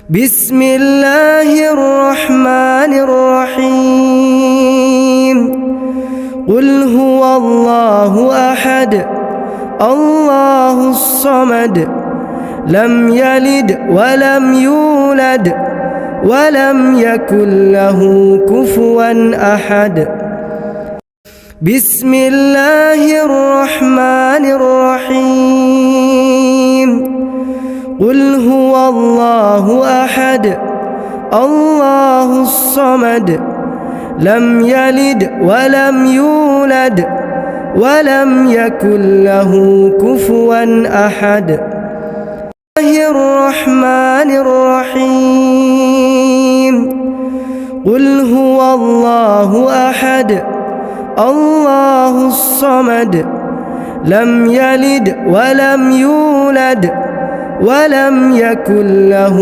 بسم الله الرحمن الرحيم قل هو الله أحد الله الصمد لم يلد ولم يولد ولم يكن له كفوا أحد بسم الله الرحمن الرحيم قل هو الله أحد الله الصمد لم يلد ولم يولد ولم يكن له كفوا أحد الرحمن الرحيم قل هو الله أحد الله الصمد لم يلد ولم يولد ولم يكن له